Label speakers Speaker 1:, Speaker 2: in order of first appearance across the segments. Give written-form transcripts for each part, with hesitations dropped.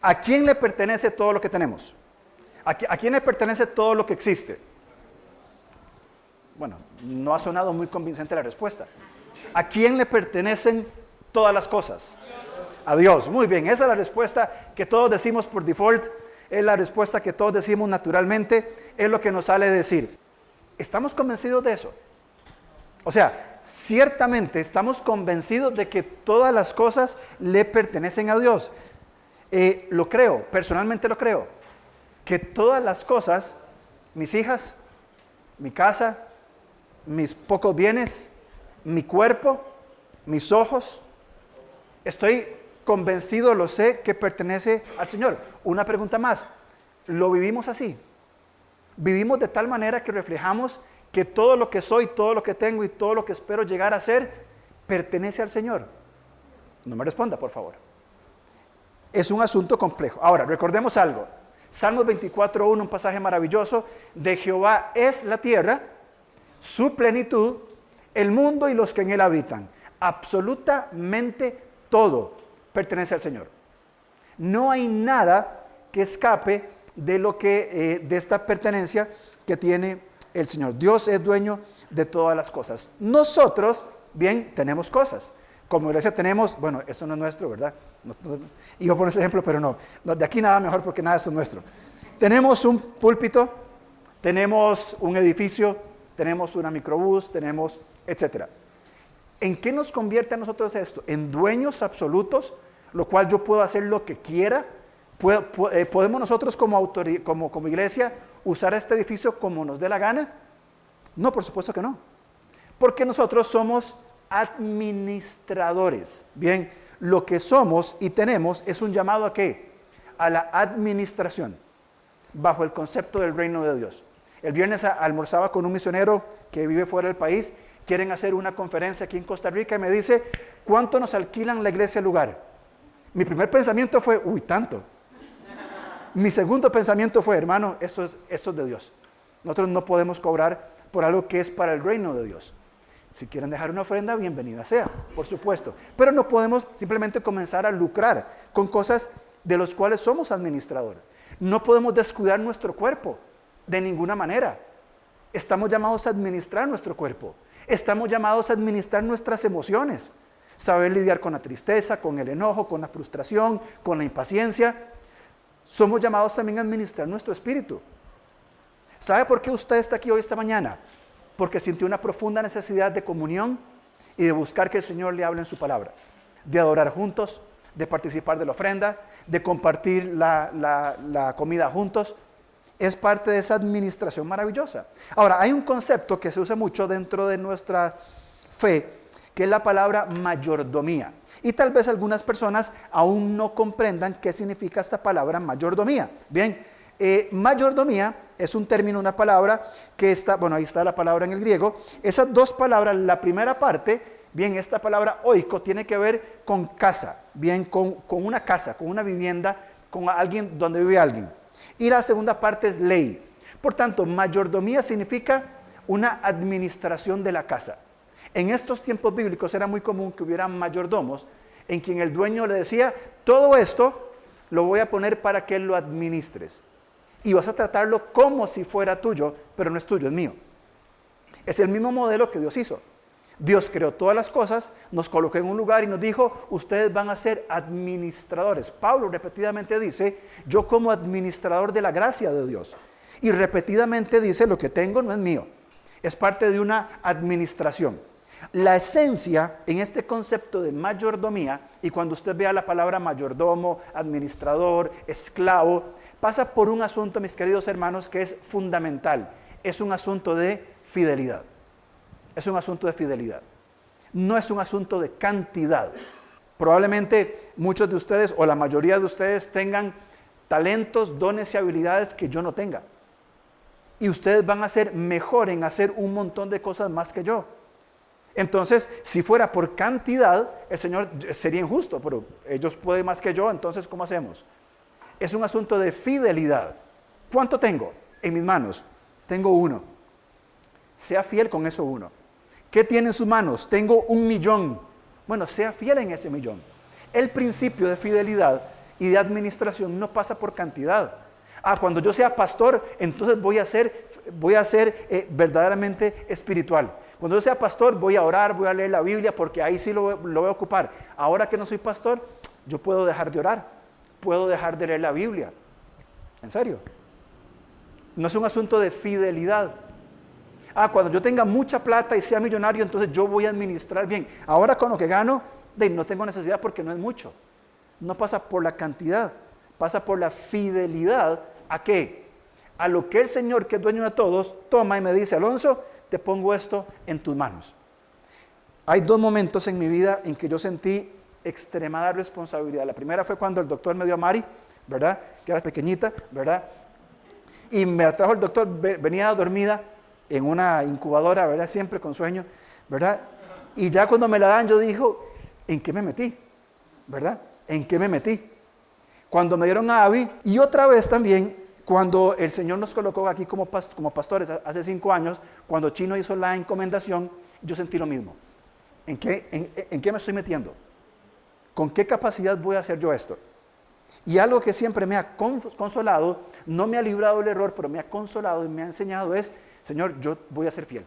Speaker 1: ¿A quién le pertenece todo lo que tenemos? ¿A quién le pertenece todo lo que existe? Bueno, no ha sonado muy convincente la respuesta. ¿A quién le pertenecen todas las cosas? A Dios. Muy bien, esa es la respuesta que todos decimos por default, es la respuesta que todos decimos naturalmente, es lo que nos sale decir. ¿Estamos convencidos de eso? O sea, ciertamente estamos convencidos de que todas las cosas le pertenecen a Dios. Lo creo, personalmente lo creo, que todas las cosas, mis hijas, mi casa, mis pocos bienes, mi cuerpo, mis ojos, estoy convencido, lo sé, que pertenece al Señor. Una pregunta más, ¿lo vivimos así? ¿Vivimos de tal manera que reflejamos que todo lo que soy, todo lo que tengo y todo lo que espero llegar a ser, pertenece al Señor? No me responda, por favor. Es un asunto complejo. Ahora, recordemos algo. Salmos 24:1, un pasaje maravilloso. De Jehová es la tierra, su plenitud, el mundo y los que en él habitan. Absolutamente todo pertenece al Señor. No hay nada que escape de lo que de esta pertenencia que tiene el Señor. Dios es dueño de todas las cosas. Nosotros, bien, tenemos cosas. Como iglesia tenemos, bueno, esto no es nuestro, ¿verdad? Iba a poner ese ejemplo, pero no. De aquí nada mejor porque nada de esto es nuestro. Tenemos un púlpito, tenemos un edificio, tenemos una microbús, tenemos, etcétera. ¿En qué nos convierte a nosotros esto? En dueños absolutos, lo cual yo puedo hacer lo que quiera. ¿Podemos nosotros como iglesia usar este edificio como nos dé la gana? No, por supuesto que no. Porque nosotros somos administradores. Bien, lo que somos y tenemos es un llamado ¿a qué? A la administración, bajo el concepto del reino de Dios. El viernes almorzaba con un misionero que vive fuera del país. Quieren hacer una conferencia aquí en Costa Rica y me dice, ¿cuánto nos alquilan la iglesia el lugar? Mi primer pensamiento fue, uy, tanto. Mi segundo pensamiento fue, hermano, esto es de Dios. Nosotros no podemos cobrar por algo que es para el reino de Dios. Si quieren dejar una ofrenda, bienvenida sea, por supuesto. Pero no podemos simplemente comenzar a lucrar con cosas de las cuales somos administradores. No podemos descuidar nuestro cuerpo de ninguna manera. Estamos llamados a administrar nuestro cuerpo. Estamos llamados a administrar nuestras emociones. Saber lidiar con la tristeza, con el enojo, con la frustración, con la impaciencia. Somos llamados también a administrar nuestro espíritu. ¿Sabe por qué usted está aquí hoy esta mañana? Porque sintió una profunda necesidad de comunión y de buscar que el Señor le hable en su palabra. De adorar juntos, de participar de la ofrenda, de compartir la comida juntos. Es parte de esa administración maravillosa. Ahora, hay un concepto que se usa mucho dentro de nuestra fe, que es la palabra mayordomía. Y tal vez algunas personas aún no comprendan qué significa esta palabra mayordomía. Bien, mayordomía es un término, una palabra que está, bueno, ahí está la palabra en el griego. Esas dos palabras, la primera parte, bien, esta palabra oiko tiene que ver con casa, bien, con una casa, con una vivienda, con alguien donde vive alguien. Y la segunda parte es ley. Por tanto, mayordomía significa una administración de la casa. En estos tiempos bíblicos era muy común que hubiera mayordomos en quien el dueño le decía, todo esto lo voy a poner para que lo administres. Y vas a tratarlo como si fuera tuyo, pero no es tuyo, es mío. Es el mismo modelo que Dios hizo. Dios creó todas las cosas, nos colocó en un lugar y nos dijo, ustedes van a ser administradores. Pablo repetidamente dice, yo como administrador de la gracia de Dios. Y repetidamente dice, lo que tengo no es mío, es parte de una administración. La esencia en este concepto de mayordomía, y cuando usted vea la palabra mayordomo, administrador, esclavo, pasa por un asunto, mis queridos hermanos, que es fundamental. Es un asunto de fidelidad. Es un asunto de fidelidad. No es un asunto de cantidad. Probablemente muchos de ustedes o la mayoría de ustedes tengan talentos, dones y habilidades que yo no tenga. Y ustedes van a ser mejor en hacer un montón de cosas más que yo. Entonces, si fuera por cantidad, el Señor sería injusto, pero ellos pueden más que yo, entonces ¿cómo hacemos? Es un asunto de fidelidad. ¿Cuánto tengo en mis manos? Tengo 1. Sea fiel con eso 1. ¿Qué tiene en sus manos? Tengo 1 millón. Bueno, sea fiel en ese 1 millón. El principio de fidelidad y de administración no pasa por cantidad. Cuando yo sea pastor, entonces voy a ser verdaderamente espiritual. Cuando yo sea pastor, voy a orar, voy a leer la Biblia, porque ahí sí lo voy a ocupar. Ahora que no soy pastor, yo puedo dejar de orar, puedo dejar de leer la Biblia. ¿En serio? No es un asunto de fidelidad. Cuando yo tenga mucha plata y sea millonario, entonces yo voy a administrar bien. Ahora con lo que gano, no tengo necesidad porque no es mucho. No pasa por la cantidad, pasa por la fidelidad. ¿A qué? A lo que el Señor, que es dueño de todos, toma y me dice: Alonso, te pongo esto en tus manos. Hay 2 momentos en mi vida en que yo sentí extremada responsabilidad. La primera fue cuando el doctor me dio a Mari, ¿verdad? Que era pequeñita, ¿verdad? Y me trajo el doctor, venía dormida en una incubadora, ¿verdad? Siempre con sueño, ¿verdad? Y ya cuando me la dan, yo digo: ¿en qué me metí? ¿Verdad? ¿En qué me metí? Cuando me dieron a Abby, y otra vez también, cuando el Señor nos colocó aquí como pastores hace 5 años, cuando Chino hizo la encomendación, yo sentí lo mismo. ¿En qué me estoy metiendo? ¿Con qué capacidad voy a hacer yo esto? Y algo que siempre me ha consolado, no me ha librado del error, pero me ha consolado y me ha enseñado es: Señor, yo voy a ser fiel.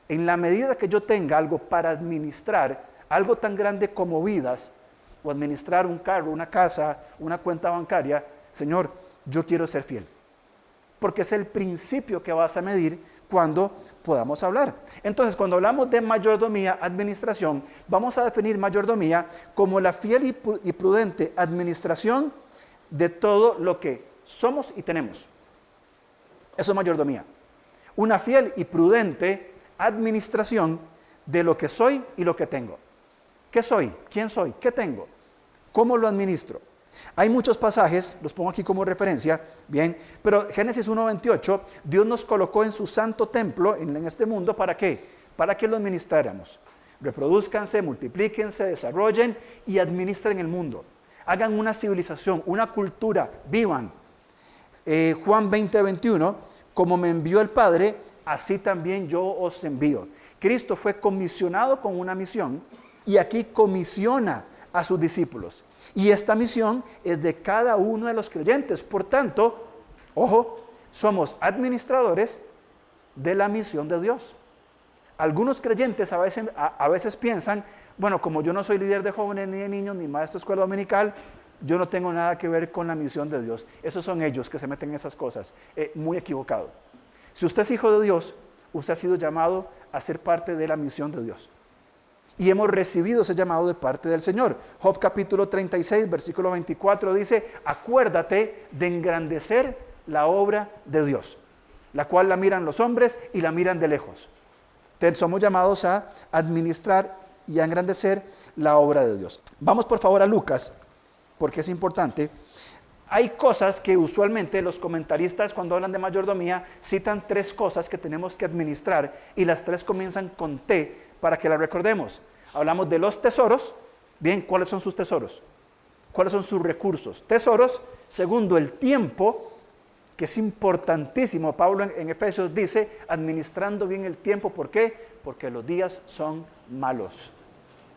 Speaker 1: En la medida que yo tenga algo para administrar, algo tan grande como vidas, o administrar un carro, una casa, una cuenta bancaria, Señor, yo quiero ser fiel. Porque es el principio que vas a medir cuando podamos hablar. Entonces, cuando hablamos de mayordomía, administración, vamos a definir mayordomía como la fiel y prudente administración de todo lo que somos y tenemos. Eso es mayordomía. Una fiel y prudente administración de lo que soy y lo que tengo. ¿Qué soy? ¿Quién soy? ¿Qué tengo? ¿Cómo lo administro? Hay muchos pasajes, los pongo aquí como referencia, bien, pero Génesis 1:28, Dios nos colocó en su santo templo, en este mundo, ¿para qué? Para que lo administráramos. Reproduzcanse, multiplíquense, desarrollen y administren el mundo. Hagan una civilización, una cultura, vivan. Juan 20:21, como me envió el Padre, así también yo os envío. Cristo fue comisionado con una misión y aquí comisiona a sus discípulos. Y esta misión es de cada uno de los creyentes. Por tanto, ojo, somos administradores de la misión de Dios. Algunos creyentes a veces piensan: bueno, como yo no soy líder de jóvenes, ni de niños, ni maestro de escuela dominical, yo no tengo nada que ver con la misión de Dios. Esos son ellos que se meten en esas cosas. Muy equivocado. Si usted es hijo de Dios, usted ha sido llamado a ser parte de la misión de Dios. Y hemos recibido ese llamado de parte del Señor. Job capítulo 36, versículo 24 dice: acuérdate de engrandecer la obra de Dios, la cual la miran los hombres y la miran de lejos. Entonces somos llamados a administrar y a engrandecer la obra de Dios. Vamos por favor a Lucas, porque es importante. Hay cosas que usualmente los comentaristas, cuando hablan de mayordomía, citan 3 cosas que tenemos que administrar, y las 3 comienzan con T para que las recordemos. Hablamos de los tesoros. Bien, ¿cuáles son sus tesoros? ¿Cuáles son sus recursos? Tesoros. Segundo, el tiempo, que es importantísimo. Pablo en Efesios dice: administrando bien el tiempo. ¿Por qué? Porque los días son malos.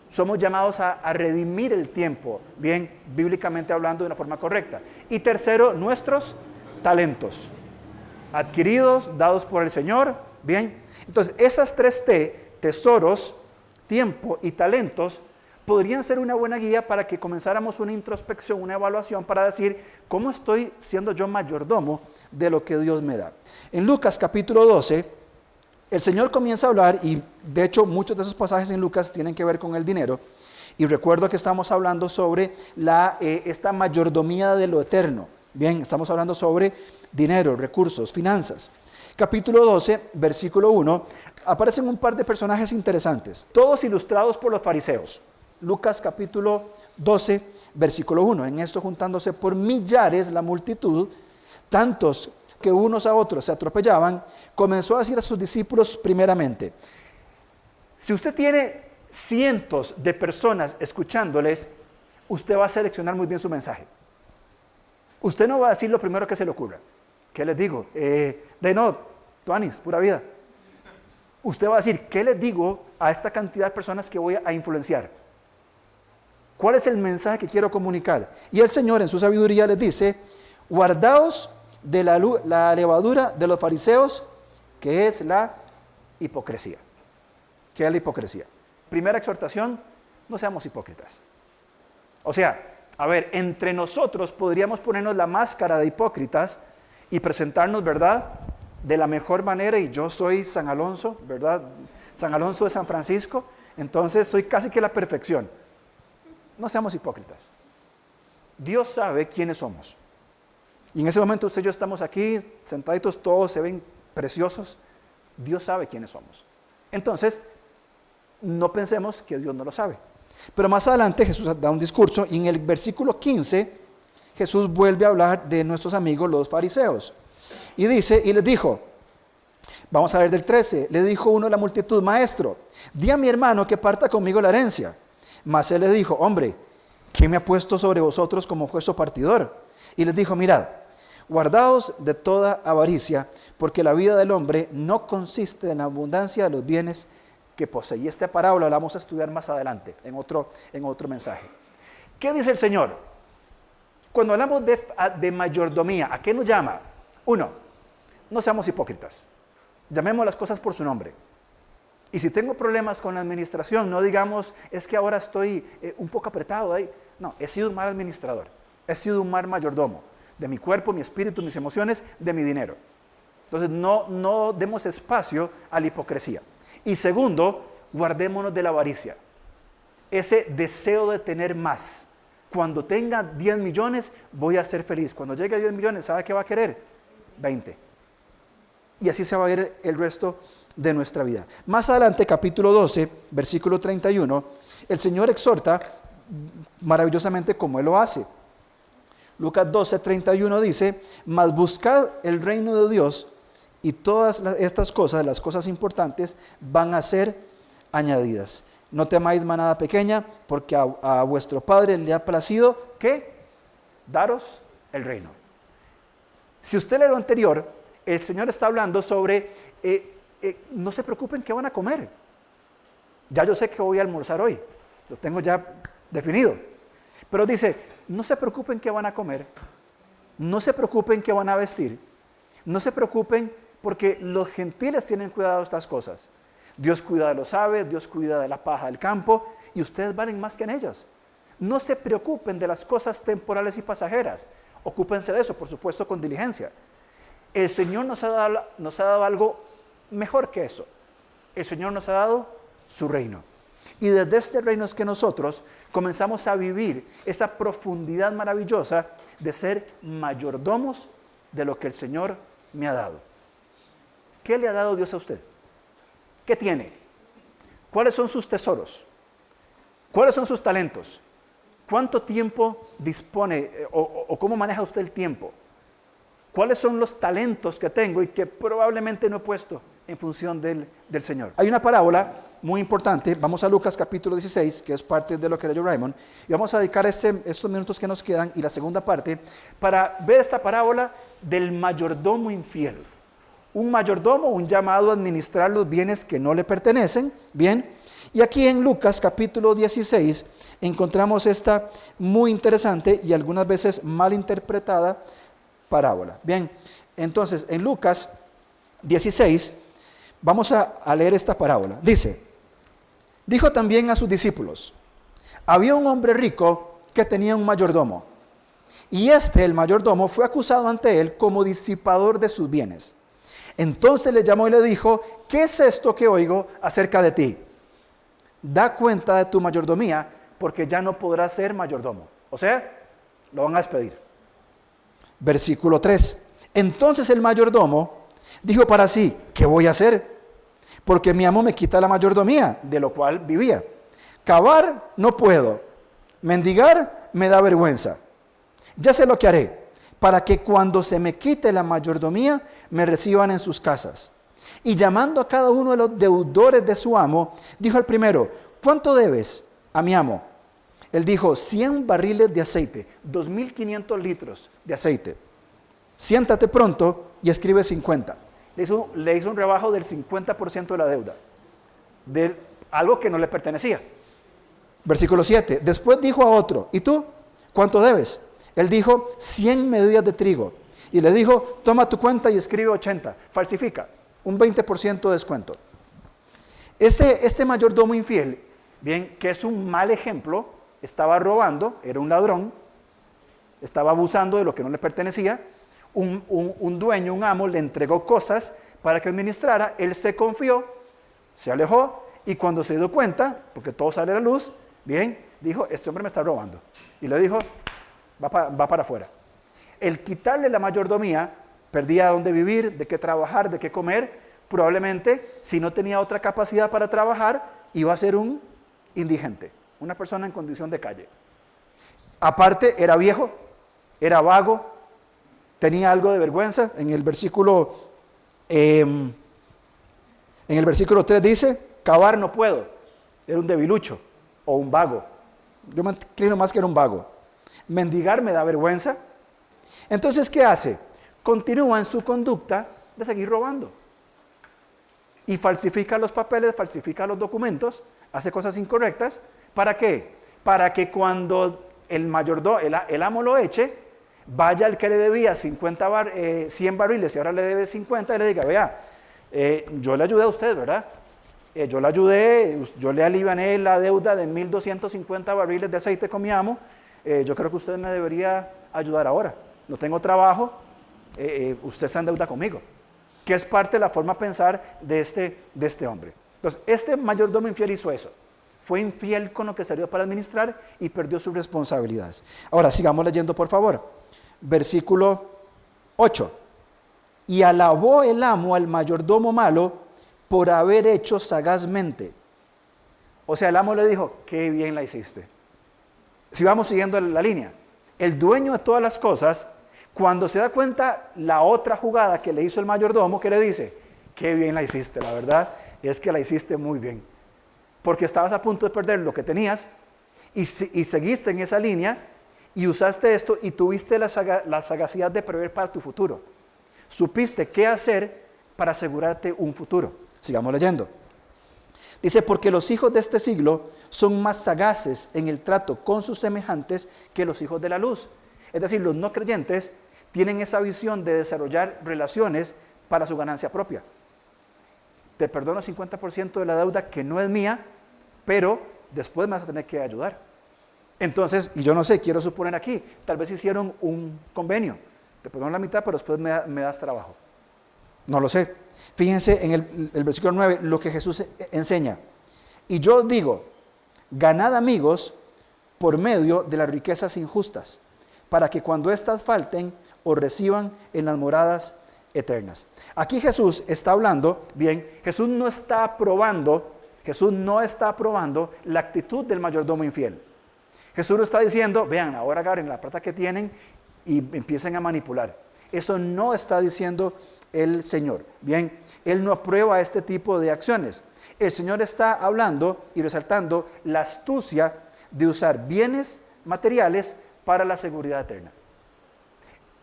Speaker 1: Somos llamados a redimir el tiempo, bien, bíblicamente hablando, de una forma correcta. Y tercero, nuestros talentos, adquiridos, dados por el Señor, bien. Entonces, esas 3 T, tesoros, tiempo y talentos, podrían ser una buena guía para que comenzáramos una introspección, una evaluación para decir: ¿cómo estoy siendo yo mayordomo de lo que Dios me da? En Lucas capítulo 12, el Señor comienza a hablar, y de hecho muchos de esos pasajes en Lucas tienen que ver con el dinero, y recuerdo que estamos hablando sobre esta mayordomía de lo eterno. Bien, estamos hablando sobre dinero, recursos, finanzas. Capítulo 12, versículo 1, aparecen un par de personajes interesantes, todos ilustrados por los fariseos. Lucas capítulo 12, versículo 1, en esto juntándose por millares la multitud, tantos que unos a otros se atropellaban, comenzó a decir a sus discípulos primeramente: si usted tiene cientos de personas escuchándoles, usted va a seleccionar muy bien su mensaje. Usted no va a decir lo primero que se le ocurra. ¿Qué les digo? Tuanis, pura vida. Usted va a decir: ¿qué les digo a esta cantidad de personas que voy a influenciar? ¿Cuál es el mensaje que quiero comunicar? Y el Señor en su sabiduría les dice, guardaos de la levadura de los fariseos, que es la hipocresía. ¿Qué es la hipocresía? Primera exhortación, no seamos hipócritas. O sea, a ver, entre nosotros podríamos ponernos la máscara de hipócritas y presentarnos, ¿verdad?, de la mejor manera, y yo soy San Alonso, ¿verdad?, San Alonso de San Francisco, entonces soy casi que la perfección. No seamos hipócritas. Dios sabe quiénes somos. Y en ese momento usted y yo estamos aquí, sentaditos, todos se ven preciosos. Dios sabe quiénes somos. Entonces, no pensemos que Dios no lo sabe. Pero más adelante Jesús da un discurso y en el versículo 15 Jesús vuelve a hablar de nuestros amigos los fariseos. Y dice, y les dijo, vamos a ver del 13, le dijo uno de la multitud, maestro, di a mi hermano que parta conmigo la herencia. Mas él le dijo, hombre, ¿quién me ha puesto sobre vosotros como juez o partidor? Y les dijo, mirad, guardaos de toda avaricia, porque la vida del hombre no consiste en la abundancia de los bienes que posee. Y esta parábola la vamos a estudiar más adelante, en otro mensaje. ¿Qué dice el Señor? Cuando hablamos de mayordomía, ¿a qué nos llama? Uno, no seamos hipócritas. Llamemos las cosas por su nombre. Y si tengo problemas con la administración, no digamos, es que ahora estoy un poco apretado ahí. No, he sido un mal administrador. He sido un mal mayordomo de mi cuerpo, mi espíritu, mis emociones, de mi dinero. Entonces, no demos espacio a la hipocresía. Y segundo, guardémonos de la avaricia. Ese deseo de tener más. Cuando tenga 10 millones, voy a ser feliz. Cuando llegue a 10 millones, ¿sabe qué va a querer? 20. Y así se va a ir el resto de nuestra vida. Más adelante, capítulo 12, versículo 31, el Señor exhorta maravillosamente como Él lo hace. Lucas 12, 31 dice, mas buscad el reino de Dios y todas estas cosas, las cosas importantes, van a ser añadidas. No temáis manada pequeña, porque a vuestro Padre le ha placido, ¿qué? Daros el reino. Si usted lee lo anterior, el Señor está hablando sobre, no se preocupen qué van a comer. Ya yo sé que voy a almorzar hoy, lo tengo ya definido. Pero dice, no se preocupen qué van a comer, no se preocupen qué van a vestir, no se preocupen porque los gentiles tienen cuidado de estas cosas. Dios cuida de los aves, Dios cuida de la paja del campo y ustedes valen más que en ellas. No se preocupen de las cosas temporales y pasajeras, ocúpense de eso, por supuesto, con diligencia. El Señor nos ha dado algo mejor que eso. El Señor nos ha dado su reino. Y desde este reino es que nosotros comenzamos a vivir esa profundidad maravillosa de ser mayordomos de lo que el Señor me ha dado. ¿Qué le ha dado Dios a usted? ¿Qué tiene? ¿Cuáles son sus tesoros? ¿Cuáles son sus talentos? ¿Cuánto tiempo dispone o cómo maneja usted el tiempo? ¿Cuáles son los talentos que tengo y que probablemente no he puesto en función del Señor? Hay una parábola muy importante. Vamos a Lucas capítulo 16, que es parte de lo que leyó Raymond. Y vamos a dedicar estos minutos que nos quedan y la segunda parte para ver esta parábola del mayordomo infiel. Un mayordomo, un llamado a administrar los bienes que no le pertenecen. Bien. Y aquí en Lucas capítulo 16 encontramos esta muy interesante y algunas veces mal interpretada parábola. Bien, entonces en Lucas 16 vamos a leer esta parábola. Dice, dijo también a sus discípulos, había un hombre rico que tenía un mayordomo, y el mayordomo, fue acusado ante él como disipador de sus bienes. Entonces le llamó y le dijo, ¿qué es esto que oigo acerca de ti? Da cuenta de tu mayordomía, porque ya no podrás ser mayordomo. O sea, lo van a despedir. Versículo 3. Entonces el mayordomo dijo para sí, ¿qué voy a hacer? Porque mi amo me quita la mayordomía, de lo cual vivía. Cavar no puedo, mendigar me da vergüenza. Ya sé lo que haré, para que cuando se me quite la mayordomía, me reciban en sus casas. Y llamando a cada uno de los deudores de su amo, dijo al primero, ¿cuánto debes a mi amo? Él dijo, 100 barriles de aceite, 2.500 litros de aceite. Siéntate pronto y escribe 50. Le hizo un rebajo del 50% de la deuda, de algo que no le pertenecía. Versículo 7. Después dijo a otro, ¿y tú? ¿Cuánto debes? Él dijo, 100 medidas de trigo. Y le dijo, toma tu cuenta y escribe 80. Falsifica, un 20% de descuento. Este mayordomo infiel, bien, que es un mal ejemplo, estaba robando, era un ladrón, estaba abusando de lo que no le pertenecía. Un dueño, un amo, le entregó cosas para que administrara. Él se confió, se alejó, y cuando se dio cuenta, porque todo sale a la luz, bien, dijo, este hombre me está robando. Y le dijo, va para afuera. El quitarle la mayordomía, perdía dónde vivir, de qué trabajar, de qué comer. Probablemente, si no tenía otra capacidad para trabajar, iba a ser un indigente, una persona en condición de calle. Aparte, era viejo, era vago, tenía algo de vergüenza. En el versículo 3 dice, cavar no puedo. Era un debilucho o un vago. Yo me inclino más que era un vago. Mendigar me da vergüenza. Entonces, ¿qué hace? Continúa en su conducta de seguir robando. Y falsifica los papeles, falsifica los documentos, hace cosas incorrectas. ¿Para qué? Para que cuando el mayordomo, el amo lo eche, vaya el que le debía 100 barriles y ahora le debe 50 y le diga, vea, yo le ayudé a usted, ¿verdad? Yo le ayudé, yo le aliviané la deuda de 1.250 barriles de aceite con mi amo. Yo creo que usted me debería ayudar ahora. No tengo trabajo, usted está en deuda conmigo. Que es parte de la forma de pensar de este hombre. Entonces, este mayordomo infiel hizo eso. Fue infiel con lo que salió para administrar y perdió sus responsabilidades. Ahora, sigamos leyendo, por favor. Versículo 8. Y alabó el amo al mayordomo malo por haber hecho sagazmente. O sea, el amo le dijo, qué bien la hiciste. Si vamos siguiendo la línea, el dueño de todas las cosas, cuando se da cuenta la otra jugada que le hizo el mayordomo, ¿qué le dice? Qué bien la hiciste, la verdad es que la hiciste muy bien. Porque estabas a punto de perder lo que tenías y seguiste en esa línea y usaste esto y tuviste la sagacidad de prever para tu futuro. Supiste qué hacer para asegurarte un futuro. Sigamos leyendo. Dice, porque los hijos de este siglo son más sagaces en el trato con sus semejantes que los hijos de la luz. Es decir, los no creyentes tienen esa visión de desarrollar relaciones para su ganancia propia. Te perdono 50% de la deuda que no es mía, pero después me vas a tener que ayudar. Entonces, y yo no sé, quiero suponer aquí, tal vez hicieron un convenio. Te perdono la mitad, pero después me das trabajo. No lo sé. Fíjense en el versículo 9 lo que Jesús enseña. Y yo os digo, ganad amigos por medio de las riquezas injustas, para que cuando éstas falten, os reciban en las moradas eternas. Aquí Jesús está hablando, bien, Jesús no está aprobando la actitud del mayordomo infiel. Jesús no está diciendo, vean, ahora agarren la plata que tienen y empiecen a manipular. Eso no está diciendo el Señor. Bien, Él no aprueba este tipo de acciones. El Señor está hablando y resaltando la astucia de usar bienes materiales para la seguridad eterna.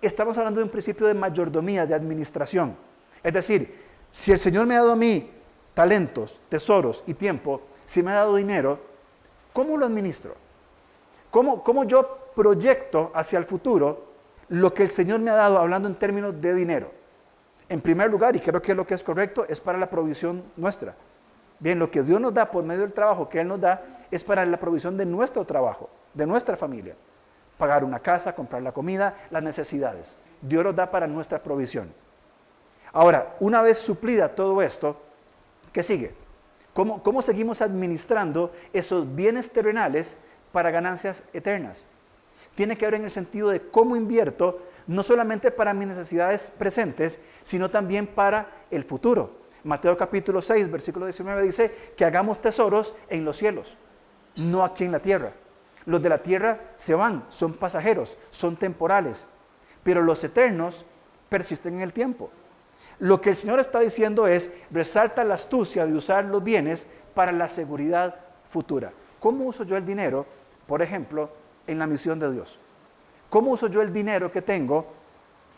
Speaker 1: Estamos hablando de un principio de mayordomía, de administración. Es decir, si el Señor me ha dado a mí talentos, tesoros y tiempo, si me ha dado dinero, ¿cómo lo administro? ¿Cómo yo proyecto hacia el futuro lo que el Señor me ha dado, hablando en términos de dinero? En primer lugar, y creo que es lo que es correcto, es para la provisión nuestra. Bien, lo que Dios nos da por medio del trabajo que Él nos da es para la provisión de nuestro trabajo, de nuestra familia. Pagar una casa, comprar la comida, las necesidades. Dios nos da para nuestra provisión. Ahora, una vez suplida todo esto, ¿qué sigue? ¿Cómo seguimos administrando esos bienes terrenales para ganancias eternas? Tiene que ver en el sentido de cómo invierto, no solamente para mis necesidades presentes, sino también para el futuro. Mateo capítulo 6, versículo 19 dice que hagamos tesoros en los cielos, no aquí en la tierra. Los de la tierra se van, son pasajeros, son temporales, pero los eternos persisten en el tiempo. Lo que el Señor está diciendo es, resalta la astucia de usar los bienes para la seguridad futura. ¿Cómo uso yo el dinero, por ejemplo, en la misión de Dios? ¿Cómo uso yo el dinero que tengo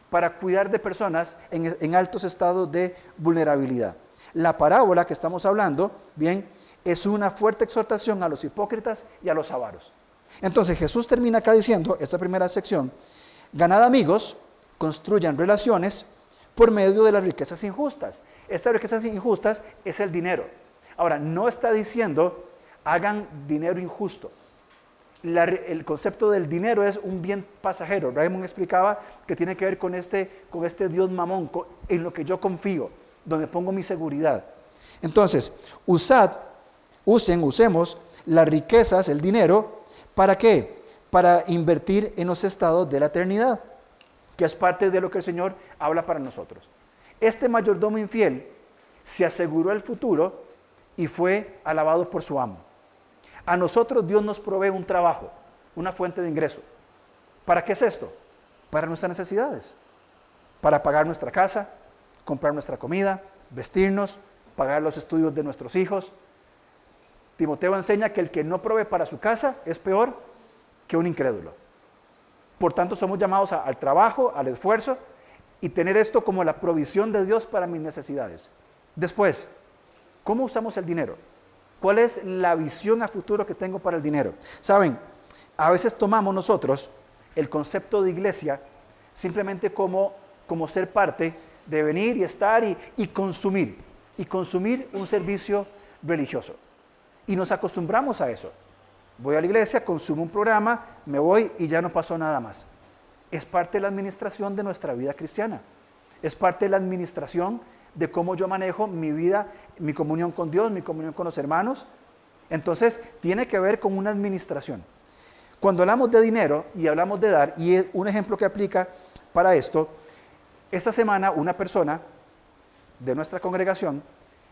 Speaker 1: para cuidar de personas en altos estados de vulnerabilidad? La parábola que estamos hablando, bien, es una fuerte exhortación a los hipócritas y a los avaros. Entonces Jesús termina acá diciendo, esta primera sección, ganad amigos, construyan relaciones por medio de las riquezas injustas. Estas riquezas injustas es el dinero. Ahora, no está diciendo hagan dinero injusto. El concepto del dinero es un bien pasajero. Raymond explicaba que tiene que ver con este Dios mamón, en lo que yo confío, donde pongo mi seguridad. Entonces, usemos las riquezas, el dinero, ¿para qué? Para invertir en los estados de la eternidad, que es parte de lo que el Señor habla para nosotros. Este mayordomo infiel se aseguró el futuro y fue alabado por su amo. A nosotros Dios nos provee un trabajo, una fuente de ingreso. ¿Para qué es esto? Para nuestras necesidades. Para pagar nuestra casa, comprar nuestra comida, vestirnos, pagar los estudios de nuestros hijos. Timoteo enseña que el que no provee para su casa es peor que un incrédulo. Por tanto, somos llamados al trabajo, al esfuerzo y tener esto como la provisión de Dios para mis necesidades. Después, ¿cómo usamos el dinero? ¿Cuál es la visión a futuro que tengo para el dinero? Saben, a veces tomamos nosotros el concepto de iglesia simplemente como ser parte de venir y estar y consumir un servicio religioso. Y nos acostumbramos a eso. Voy a la iglesia, consumo un programa, me voy y ya no pasó nada más. Es parte de la administración de nuestra vida cristiana. Es parte de la administración de cómo yo manejo mi vida, mi comunión con Dios, mi comunión con los hermanos. Entonces, tiene que ver con una administración. Cuando hablamos de dinero y hablamos de dar, y es un ejemplo que aplica para esto, esta semana una persona de nuestra congregación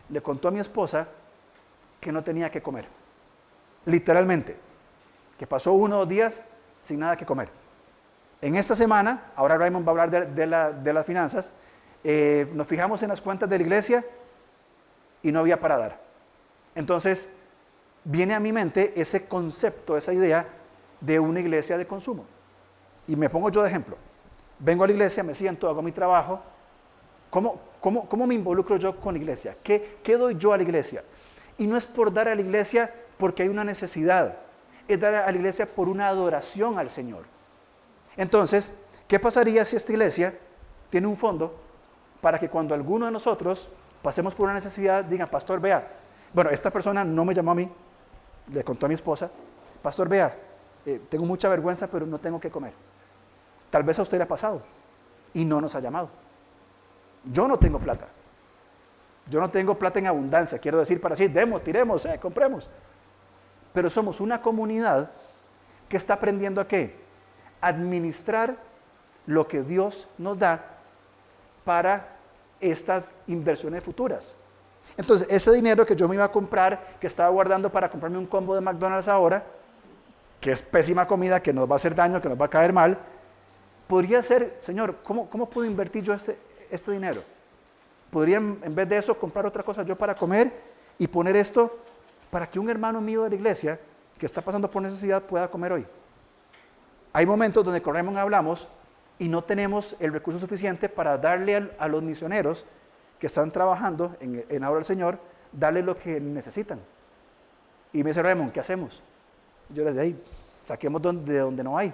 Speaker 1: le contó a mi esposa que no tenía que comer. Literalmente, que pasó 1 o 2 días sin nada que comer. En esta semana, ahora Raymond va a hablar de las finanzas, nos fijamos en las cuentas de la iglesia y no había para dar. Entonces, viene a mi mente ese concepto, esa idea de una iglesia de consumo. Y me pongo yo de ejemplo. Vengo a la iglesia, me siento, hago mi trabajo. ¿Cómo me involucro yo con la iglesia? ¿Qué doy yo a la iglesia? Y no es por dar a la iglesia porque hay una necesidad, es dar a la iglesia por una adoración al Señor. Entonces, ¿qué pasaría si esta iglesia tiene un fondo para que cuando alguno de nosotros pasemos por una necesidad, digan, pastor, vea, bueno, esta persona no me llamó a mí, le contó a mi esposa, pastor, vea, tengo mucha vergüenza, pero no tengo que comer. Tal vez a usted le ha pasado y no nos ha llamado. Yo no tengo plata. Yo no tengo plata en abundancia, quiero decir, para decir, demos, tiremos, compremos. Pero somos una comunidad que está aprendiendo a ¿qué? Administrar lo que Dios nos da para estas inversiones futuras. Entonces, ese dinero que yo me iba a comprar, que estaba guardando para comprarme un combo de McDonald's ahora, que es pésima comida, que nos va a hacer daño, que nos va a caer mal, podría ser, Señor, ¿cómo puedo invertir yo este dinero? Podría, en vez de eso, comprar otra cosa yo para comer y poner esto para que un hermano mío de la iglesia que está pasando por necesidad pueda comer hoy. Hay momentos donde con Raymond hablamos y no tenemos el recurso suficiente para darle a los misioneros que están trabajando en obra del Señor, darle lo que necesitan. Y me dice Raymond, ¿qué hacemos? Yo les digo, saquemos de donde no hay.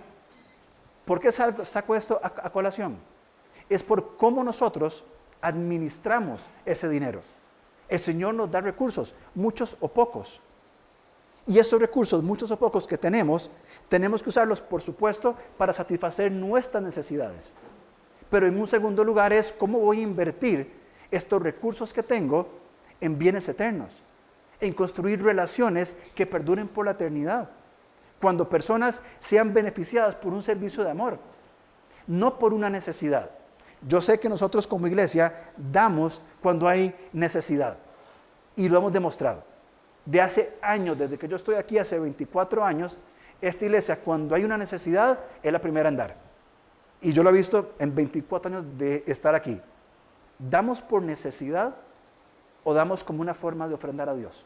Speaker 1: ¿Por qué saco esto a colación? Es por cómo nosotros administramos ese dinero. El Señor nos da recursos, muchos o pocos. Y esos recursos, muchos o pocos que tenemos que usarlos, por supuesto, para satisfacer nuestras necesidades. Pero en un segundo lugar es cómo voy a invertir estos recursos que tengo en bienes eternos, en construir relaciones que perduren por la eternidad. Cuando personas sean beneficiadas por un servicio de amor, no por una necesidad. Yo sé que nosotros como iglesia damos cuando hay necesidad y lo hemos demostrado. De hace años, desde que yo estoy aquí, hace 24 años, esta iglesia cuando hay una necesidad es la primera en dar. Y yo lo he visto en 24 años de estar aquí. ¿Damos por necesidad o damos como una forma de ofrendar a Dios?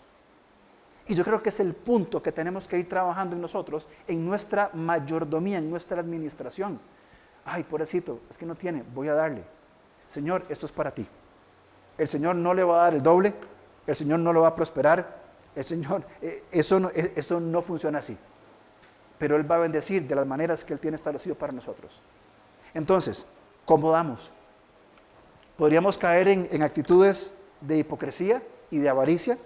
Speaker 1: Y yo creo que es el punto que tenemos que ir trabajando en nosotros, en nuestra mayordomía, en nuestra administración. Ay, pobrecito, es que no tiene, voy a darle. Señor, esto es para ti. el Señor no le va a dar el doble, el Señor no lo va a prosperar, el Señor, eso no funciona así. Pero Él va a bendecir de las maneras que Él tiene establecido para nosotros. Entonces, ¿cómo damos? Podríamos caer en actitudes de hipocresía y de avaricia,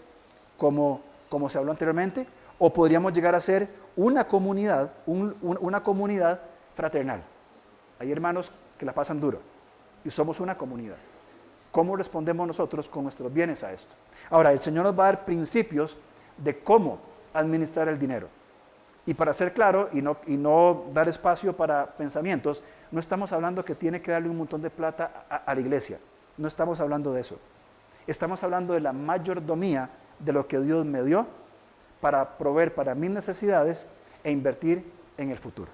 Speaker 1: como se habló anteriormente, o podríamos llegar a ser una comunidad, una comunidad fraternal. Hay hermanos que la pasan duro y somos una comunidad. ¿Cómo respondemos nosotros con nuestros bienes a esto? Ahora, el Señor nos va a dar principios de cómo administrar el dinero. Y para ser claro y no dar espacio para pensamientos, no estamos hablando que tiene que darle un montón de plata a la iglesia. No estamos hablando de eso. Estamos hablando de la mayordomía de lo que Dios me dio para proveer para mis necesidades e invertir en el futuro.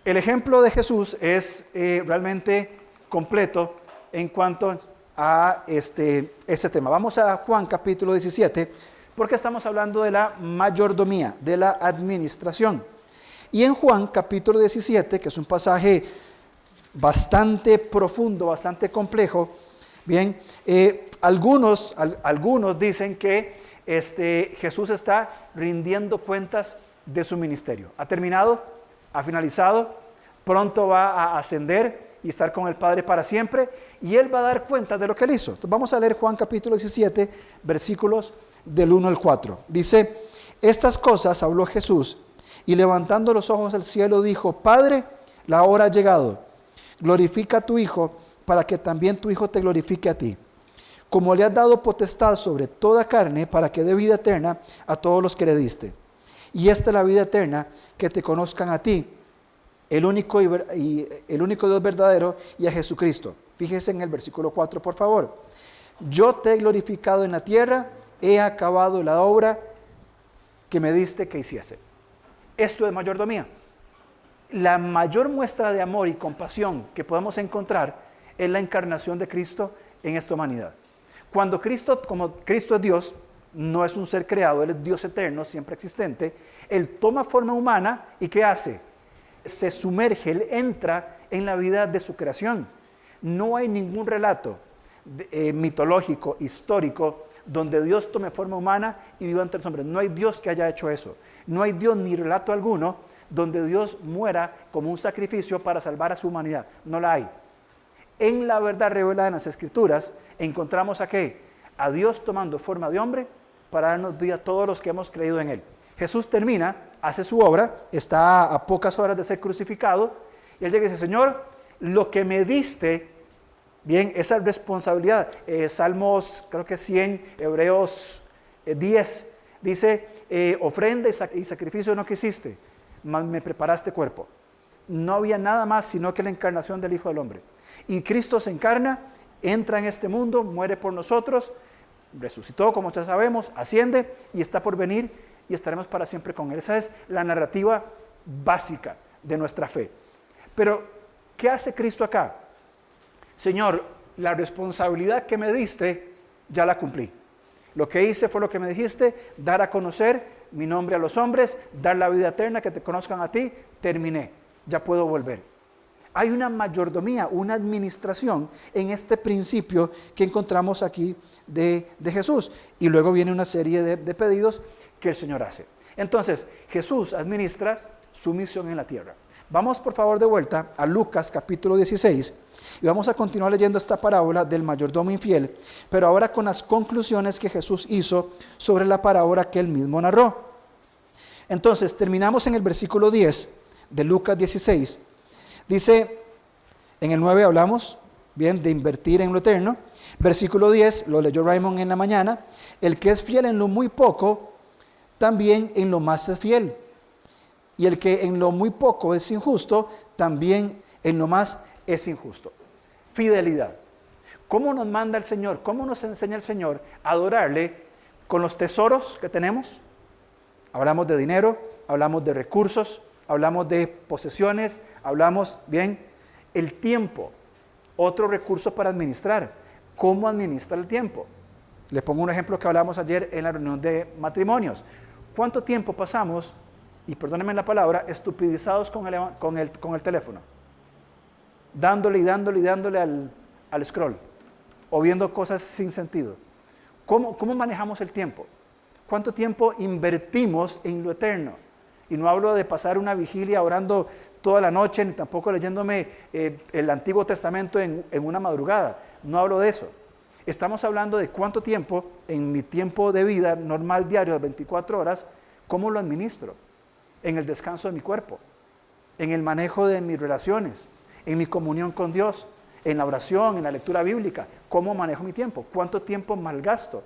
Speaker 1: El ejemplo de Jesús es realmente completo en cuanto a este tema. Vamos a Juan capítulo 17, porque estamos hablando de la mayordomía, de la administración. Y en Juan capítulo 17, que es un pasaje bastante profundo, bastante complejo, bien, algunos dicen que Jesús está rindiendo cuentas de su ministerio. Ha terminado, ha finalizado, pronto va a ascender y estar con el Padre para siempre, y Él va a dar cuenta de lo que Él hizo. Entonces vamos a leer Juan capítulo 17, versículos del 1 al 4. Dice: estas cosas habló Jesús, y levantando los ojos al cielo dijo: Padre, la hora ha llegado, glorifica a tu Hijo, para que también tu Hijo te glorifique a ti. Como le has dado potestad sobre toda carne, para que dé vida eterna a todos los que le diste. Y esta es la vida eterna, que te conozcan a ti, el único Dios verdadero, y a Jesucristo. Fíjese en el versículo 4, por favor. Yo te he glorificado en la tierra, he acabado la obra que me diste que hiciese. Esto es mayordomía. La mayor muestra de amor y compasión que podemos encontrar es la encarnación de Cristo en esta humanidad. Como Cristo es Dios, no es un ser creado, Él es Dios eterno, siempre existente, Él toma forma humana y ¿qué hace? Se sumerge, Él entra en la vida de su creación. No hay ningún relato mitológico, histórico, donde Dios tome forma humana y viva entre los hombres. No hay Dios que haya hecho eso. No hay Dios ni relato alguno donde Dios muera como un sacrificio para salvar a su humanidad. No la hay. En la verdad revelada en las Escrituras encontramos a ¿qué? A Dios tomando forma de hombre para darnos vida a todos los que hemos creído en Él. Jesús termina, hace su obra, está a pocas horas de ser crucificado, y Él llega y dice: Señor, lo que me diste, bien, esa responsabilidad. Salmos, creo que 100, Hebreos 10, dice: ofrenda y sacrificio no quisiste, mas me preparaste cuerpo. No había nada más sino que la encarnación del Hijo del Hombre. Y Cristo se encarna, entra en este mundo, muere por nosotros, resucitó, como ya sabemos, asciende y está por venir y estaremos para siempre con Él. Esa es la narrativa básica de nuestra fe. Pero, ¿qué hace Cristo acá? Señor, la responsabilidad que me diste, ya la cumplí. Lo que hice fue lo que me dijiste: dar a conocer mi nombre a los hombres, dar la vida eterna, que te conozcan a ti. Terminé, ya puedo volver. Hay una mayordomía, una administración en este principio que encontramos aquí de Jesús. Y luego viene una serie de pedidos que el Señor hace. Entonces, Jesús administra su misión en la tierra. Vamos por favor de vuelta a Lucas capítulo 16 y vamos a continuar leyendo esta parábola del mayordomo infiel, pero ahora con las conclusiones que Jesús hizo sobre la parábola que él mismo narró. Entonces, terminamos en el versículo 10 de Lucas 16. Dice, en el 9 hablamos, bien, de invertir en lo eterno. Versículo 10, lo leyó Raymond en la mañana: el que es fiel en lo muy poco, también en lo más es fiel. Y el que en lo muy poco es injusto, también en lo más es injusto. Fidelidad. ¿Cómo nos manda el Señor? ¿Cómo nos enseña el Señor a adorarle? Con los tesoros que tenemos. Hablamos de dinero, hablamos de recursos, hablamos de posesiones, hablamos, bien, el tiempo. Otro recurso para administrar. ¿Cómo administrar el tiempo? Les pongo un ejemplo que hablamos ayer en la reunión de matrimonios. ¿Cuánto tiempo pasamos, y perdónenme la palabra, estupidizados con el teléfono? Dándole al scroll. o viendo cosas sin sentido? ¿Cómo manejamos el tiempo? ¿Cuánto tiempo invertimos en lo eterno? Y no hablo de pasar una vigilia orando toda la noche, ni tampoco leyéndome el Antiguo Testamento en una madrugada. No hablo de eso. Estamos hablando de cuánto tiempo en mi tiempo de vida normal diario de 24 horas, cómo lo administro en el descanso de mi cuerpo, en el manejo de mis relaciones, en mi comunión con Dios, en la oración, en la lectura bíblica. ¿Cómo manejo mi tiempo? ¿Cuánto tiempo malgasto?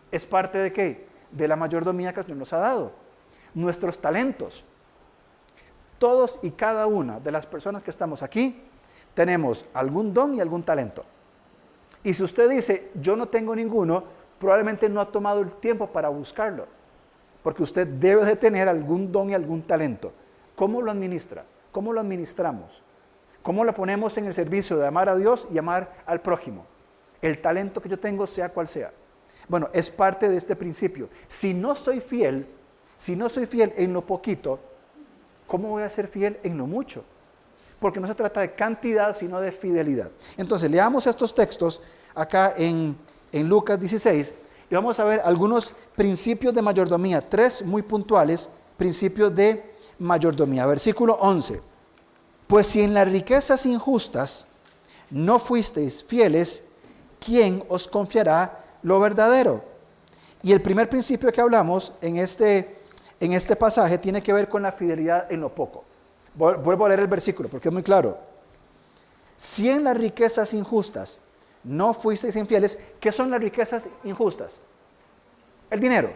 Speaker 1: ¿Es parte de qué? De la mayordomía que el Señor nos ha dado. Nuestros talentos. Todos y cada una de las personas que estamos aquí tenemos algún don y algún talento. Y si usted dice, yo no tengo ninguno, probablemente no ha tomado el tiempo para buscarlo. Porque usted debe de tener algún don y algún talento. ¿Cómo lo administra? ¿Cómo lo administramos? ¿Cómo lo ponemos en el servicio de amar a Dios y amar al prójimo? El talento que yo tengo, sea cual sea. Bueno, es parte de este principio. Si no soy fiel en lo poquito, ¿cómo voy a ser fiel en lo mucho? Porque no se trata de cantidad, sino de fidelidad. Entonces, leamos estos textos acá en Lucas 16 y vamos a ver algunos principios de mayordomía, 3 muy puntuales principios de mayordomía. Versículo 11. Pues si en las riquezas injustas no fuisteis fieles, ¿quién os confiará lo verdadero? Y el primer principio que hablamos en este pasaje tiene que ver con la fidelidad en lo poco. Vuelvo a leer el versículo porque es muy claro. Si en las riquezas injustas no fuisteis infieles, ¿qué son las riquezas injustas? El dinero.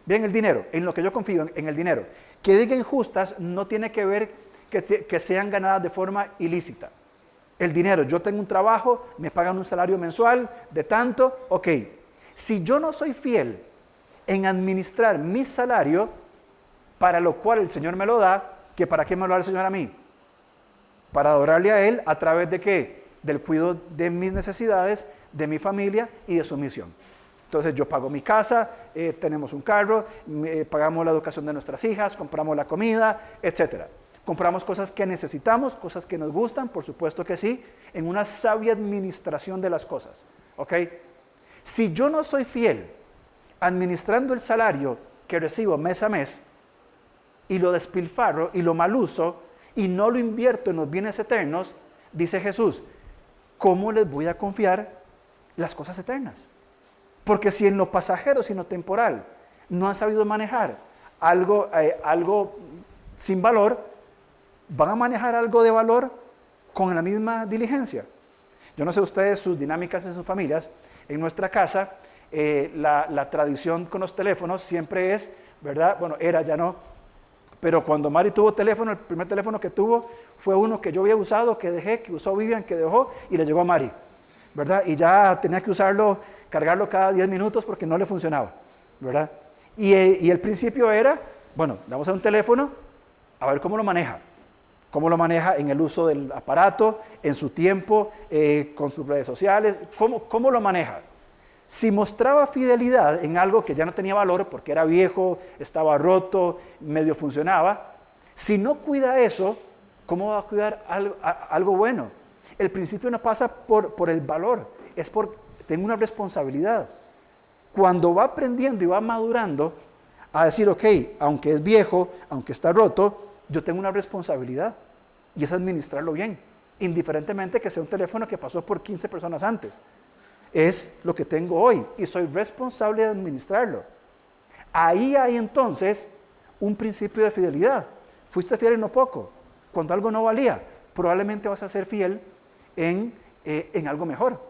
Speaker 1: Bien, el dinero, en lo que yo confío, en el dinero. Que diga injustas no tiene que ver que sean ganadas de forma ilícita. El dinero, yo tengo un trabajo, me pagan un salario mensual de tanto, ok. Si yo no soy fiel en administrar mi salario, para lo cual el Señor me lo da, ¿que para qué me lo da el Señor a mí? Para adorarle a Él a través de ¿qué? Del cuidado de mis necesidades, de mi familia y de su misión. Entonces yo pago mi casa, tenemos un carro, pagamos la educación de nuestras hijas, compramos la comida, etc. Compramos cosas que necesitamos, cosas que nos gustan, por supuesto que sí, en una sabia administración de las cosas. ¿Ok? Si yo no soy fiel administrando el salario que recibo mes a mes y lo despilfarro y lo maluso y no lo invierto en los bienes eternos, dice Jesús, ¿cómo les voy a confiar las cosas eternas? Porque si en lo pasajero, si en lo temporal, no han sabido manejar algo sin valor, ¿van a manejar algo de valor con la misma diligencia? Yo no sé ustedes, sus dinámicas en sus familias. En nuestra casa, la tradición con los teléfonos siempre es, ¿verdad? Bueno, era, ya no. Pero cuando Mari tuvo teléfono, el primer teléfono que tuvo fue uno que yo había usado, que dejé, que usó Vivian, que dejó y le llegó a Mari, ¿verdad? Y ya tenía que usarlo, cargarlo cada 10 minutos porque no le funcionaba, ¿verdad? Y el principio era, bueno, vamos a un teléfono, a ver cómo lo maneja. Cómo lo maneja en el uso del aparato, en su tiempo, con sus redes sociales, cómo lo maneja. Si mostraba fidelidad en algo que ya no tenía valor porque era viejo, estaba roto, medio funcionaba, si no cuida eso, ¿cómo va a cuidar algo bueno? El principio no pasa por el valor, es tengo una responsabilidad. Cuando va aprendiendo y va madurando a decir, ok, aunque es viejo, aunque está roto, yo tengo una responsabilidad y es administrarlo bien, indiferentemente que sea un teléfono que pasó por 15 personas antes. Es lo que tengo hoy y soy responsable de administrarlo. Ahí hay entonces un principio de fidelidad. Fuiste fiel en lo poco. Cuando algo no valía, probablemente vas a ser fiel en algo mejor.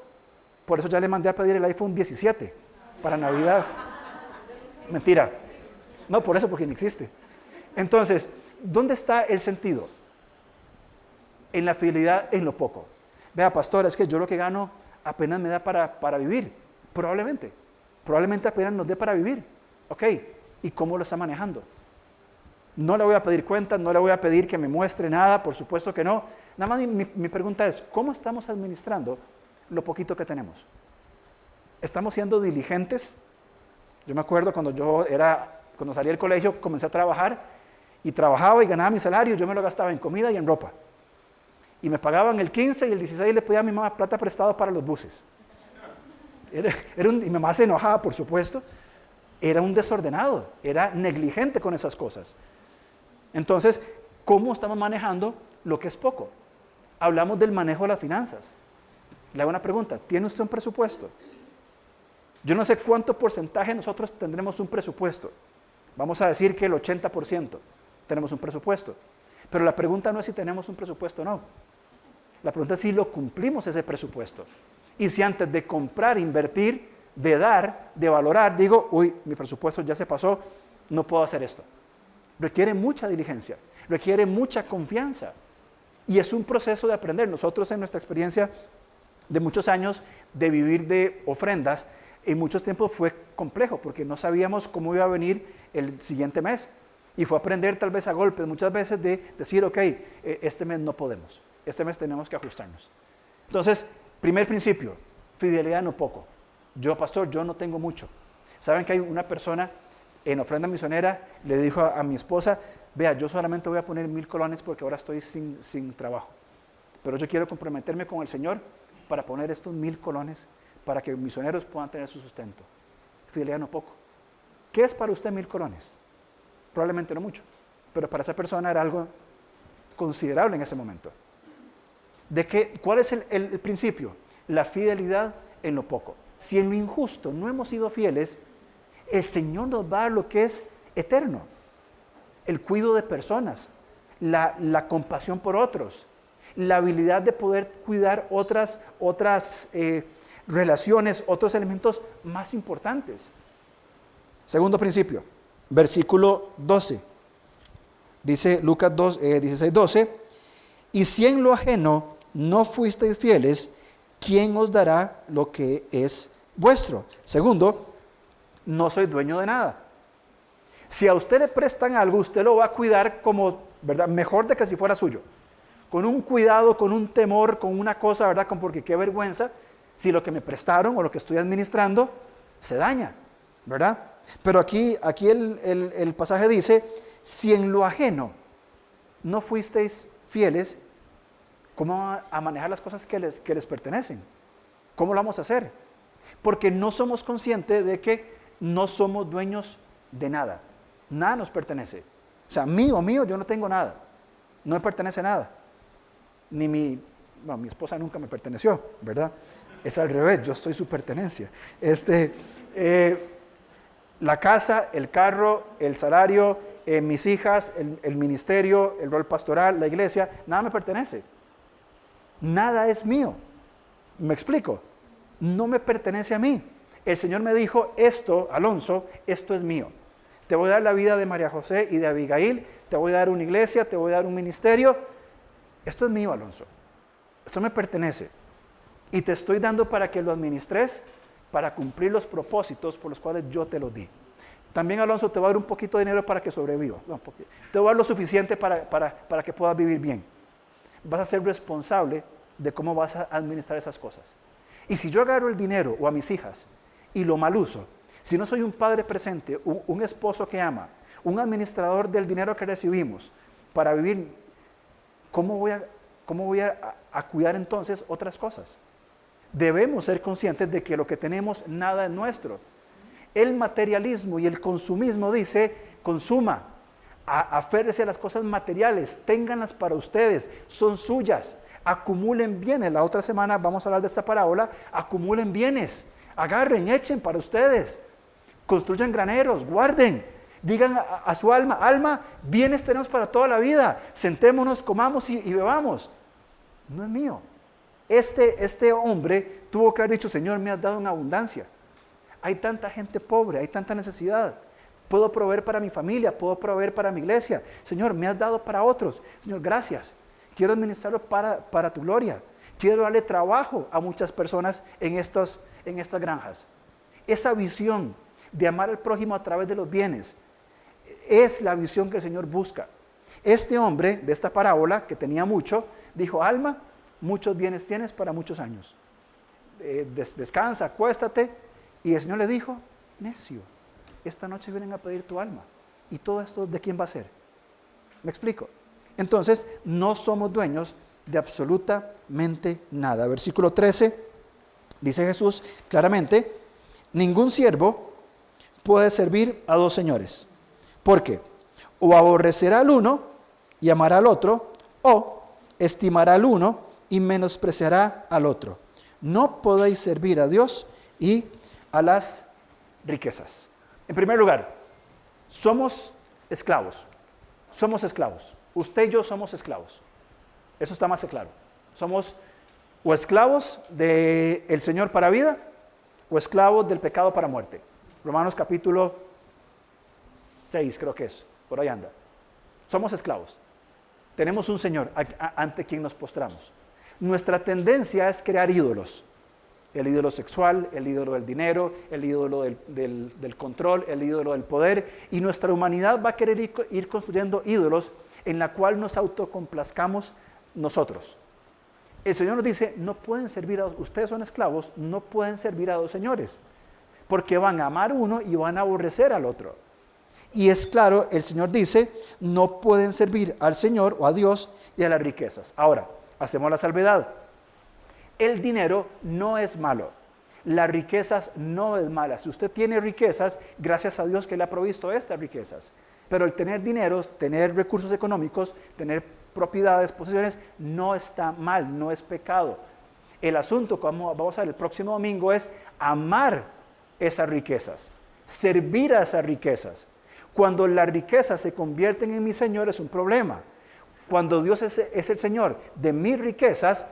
Speaker 1: Por eso ya le mandé a pedir el iPhone 17 para Navidad. Mentira. No, por eso, porque no existe. Entonces, ¿dónde está el sentido? En la fidelidad en lo poco. Vea, pastor, es que yo lo que gano apenas me da para vivir. Probablemente apenas nos dé para vivir. Ok, ¿y cómo lo está manejando? No le voy a pedir cuentas, no le voy a pedir que me muestre nada, por supuesto que no. Nada más mi pregunta es, ¿cómo estamos administrando lo poquito que tenemos? ¿Estamos siendo diligentes? Yo me acuerdo cuando salí del colegio, comencé a trabajar y trabajaba y ganaba mi salario, yo me lo gastaba en comida y en ropa. Y me pagaban el 15 y el 16 le pedía a mi mamá plata prestada para los buses. Y mi mamá se enojaba, por supuesto. Era un desordenado, era negligente con esas cosas. Entonces, ¿cómo estamos manejando lo que es poco? Hablamos del manejo de las finanzas. Le hago una pregunta, ¿tiene usted un presupuesto? Yo no sé cuánto porcentaje nosotros tendremos un presupuesto. Vamos a decir que el 80% tenemos un presupuesto. Pero la pregunta no es si tenemos un presupuesto o no. La pregunta es si lo cumplimos ese presupuesto. Y si antes de comprar, invertir, de dar, de valorar, digo, uy, mi presupuesto ya se pasó, no puedo hacer esto. Requiere mucha diligencia, requiere mucha confianza. Y es un proceso de aprender. Nosotros en nuestra experiencia de muchos años de vivir de ofrendas, en muchos tiempos fue complejo porque no sabíamos cómo iba a venir el siguiente mes. Y fue aprender tal vez a golpes muchas veces de decir, ok, este mes no podemos, este mes tenemos que ajustarnos. Entonces, primer principio, fidelidad no poco. Yo, pastor, yo no tengo mucho. ¿Saben que hay una persona en ofrenda misionera, le dijo a mi esposa, vea, yo solamente voy a poner 1,000 colones porque ahora estoy sin trabajo. Pero yo quiero comprometerme con el Señor para poner estos 1,000 colones para que misioneros puedan tener su sustento. Fidelidad no poco. ¿Qué es para usted 1,000 colones? Probablemente no mucho, pero para esa persona era algo considerable en ese momento. ¿Cuál es el principio? La fidelidad en lo poco. Si en lo injusto no hemos sido fieles, el Señor nos va a dar lo que es eterno. El cuidado de personas, la compasión por otros, la habilidad de poder cuidar otras relaciones, otros elementos más importantes. Segundo principio, versículo 12. Dice Lucas 16, 12. Y si en lo ajeno no fuisteis fieles, ¿quién os dará lo que es vuestro? Segundo, no soy dueño de nada. Si a usted le prestan algo, usted lo va a cuidar como, ¿verdad? Mejor de que si fuera suyo. Con un cuidado, con un temor, con una cosa, ¿verdad? Porque qué vergüenza si lo que me prestaron o lo que estoy administrando se daña, ¿verdad? Pero aquí el pasaje dice, si en lo ajeno no fuisteis fieles, ¿cómo a manejar las cosas que les pertenecen? ¿Cómo lo vamos a hacer? Porque no somos conscientes de que no somos dueños de nada. Nada nos pertenece. O sea, mío, yo no tengo nada. No me pertenece nada. Ni mi esposa nunca me perteneció, ¿verdad? Es al revés, yo soy su pertenencia. La casa, el carro, el salario, mis hijas, el ministerio, el rol pastoral, la iglesia, nada me pertenece. Nada es mío. ¿Me explico? No me pertenece a mí. El Señor me dijo, esto, Alonso, esto es mío. Te voy a dar la vida de María José y de Abigail, te voy a dar una iglesia, te voy a dar un ministerio. Esto es mío, Alonso. Esto me pertenece. Y te estoy dando para que lo administres, para cumplir los propósitos por los cuales yo te lo di. También, Alonso, te voy a dar un poquito de dinero para que sobrevivas. Te voy a dar lo suficiente para que puedas vivir bien. Vas a ser responsable de cómo vas a administrar esas cosas. Y si yo agarro el dinero o a mis hijas y lo mal uso, si no soy un padre presente, un esposo que ama, un administrador del dinero que recibimos para vivir, ¿cómo voy a cuidar entonces otras cosas? Debemos ser conscientes de que lo que tenemos nada es nuestro. El materialismo y el consumismo dice, consuma, aférrese a las cosas materiales, ténganlas para ustedes, son suyas, acumulen bienes. La otra semana vamos a hablar de esta parábola, acumulen bienes, agarren, echen para ustedes, construyan graneros, guarden, digan a su alma, bienes tenemos para toda la vida, sentémonos, comamos y bebamos. No es mío. Este hombre tuvo que haber dicho, Señor, me has dado una abundancia. Hay tanta gente pobre, hay tanta necesidad. Puedo proveer para mi familia, puedo proveer para mi iglesia. Señor, me has dado para otros. Señor, gracias. Quiero administrarlo para tu gloria. Quiero darle trabajo a muchas personas en estas granjas. Esa visión de amar al prójimo a través de los bienes es la visión que el Señor busca. Este hombre de esta parábola, que tenía mucho, dijo, alma, muchos bienes tienes para muchos años. Descansa, acuéstate. Y el Señor le dijo, necio, esta noche vienen a pedir tu alma. ¿Y todo esto de quién va a ser? ¿Me explico? Entonces, no somos dueños de absolutamente nada. Versículo 13 Dice Jesús claramente, ningún siervo puede servir a dos señores. ¿Por qué? O aborrecerá al uno y amará al otro, o estimará al uno y menospreciará al otro. No podéis servir a Dios y a las riquezas. En primer lugar, somos esclavos. Somos esclavos. Usted y yo somos esclavos. Eso está más que claro. Somos o esclavos del Señor para vida o esclavos del pecado para muerte. Romanos capítulo 6 creo que es, por ahí anda. Somos esclavos. Tenemos un Señor ante quien nos postramos. Nuestra tendencia es crear ídolos. El ídolo sexual, el ídolo del dinero, el ídolo del control, el ídolo del poder. Y nuestra humanidad va a querer ir construyendo ídolos en la cual nos autocomplazcamos nosotros. El Señor nos dice, no pueden servir a dos, ustedes son esclavos, no pueden servir a dos señores, porque van a amar uno y van a aborrecer al otro. Y es claro, el Señor dice, no pueden servir al Señor o a Dios y a las riquezas. Ahora, hacemos la salvedad. El dinero no es malo, las riquezas no es mala. Si usted tiene riquezas, gracias a Dios que le ha provisto estas riquezas. Pero el tener dinero, tener recursos económicos, tener propiedades, posesiones, no está mal, no es pecado. El asunto, como vamos a ver el próximo domingo, es amar esas riquezas, servir a esas riquezas. Cuando las riquezas se convierten en mi Señor es un problema. Cuando Dios es el Señor de mis riquezas,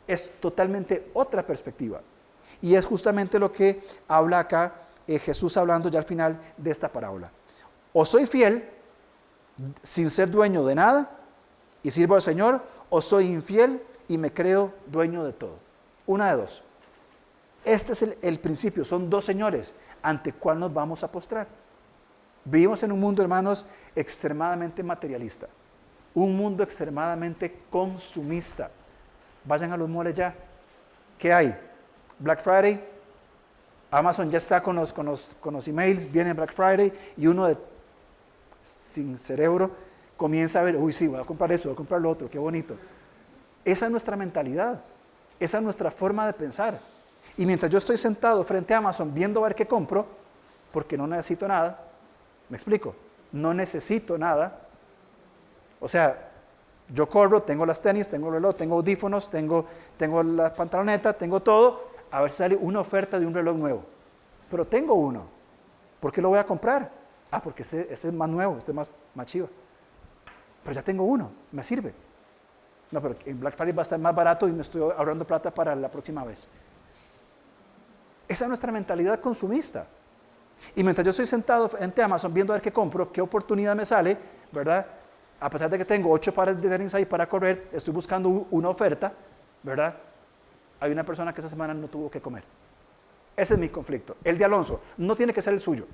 Speaker 1: es totalmente otra perspectiva. Y es justamente lo que habla acá Jesús hablando ya al final de esta parábola. O soy fiel sin ser dueño de nada y sirvo al Señor, o soy infiel y me creo dueño de todo. Una de dos. Este es el principio, son dos señores ante cuál nos vamos a postrar. Vivimos en un mundo, hermanos, extremadamente materialista, un mundo extremadamente consumista. Vayan a los moles ya. ¿Qué hay? Black Friday, Amazon ya está con los emails, viene Black Friday y uno sin cerebro comienza a ver, uy sí, voy a comprar eso, voy a comprar lo otro, qué bonito. Esa es nuestra mentalidad, esa es nuestra forma de pensar. Y mientras yo estoy sentado frente a Amazon viendo a ver qué compro, porque no necesito nada, ¿me explico? No necesito nada. O sea, yo corro, tengo las tenis, tengo el reloj, tengo audífonos, tengo la pantaloneta, tengo todo. A ver si sale una oferta de un reloj nuevo. Pero tengo uno. ¿Por qué lo voy a comprar? Ah, porque este es más nuevo, este es más chivo. Pero ya tengo uno, me sirve. No, pero en Black Friday va a estar más barato y me estoy ahorrando plata para la próxima vez. Esa es nuestra mentalidad consumista. Y mientras yo estoy sentado frente a Amazon viendo a ver qué compro, qué oportunidad me sale, ¿verdad? A pesar de que tengo 8 pares de tenis ahí para correr, estoy buscando una oferta, ¿verdad? Hay una persona que esa semana no tuvo que comer. Ese es mi conflicto. El de Alonso no tiene que ser el suyo.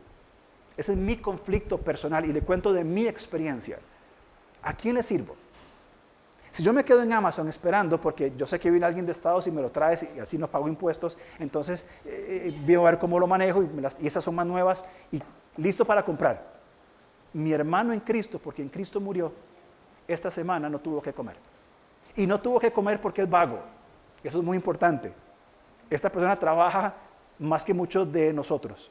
Speaker 1: Ese es mi conflicto personal y le cuento de mi experiencia. ¿A quién le sirvo? Si yo me quedo en Amazon esperando, porque yo sé que viene alguien de Estados y me lo trae y así no pago impuestos, entonces voy a ver cómo lo manejo y esas son más nuevas y listo para comprar. Mi hermano en Cristo, porque en Cristo murió, esta semana no tuvo que comer. Y no tuvo que comer porque es vago. Eso es muy importante. Esta persona trabaja más que muchos de nosotros.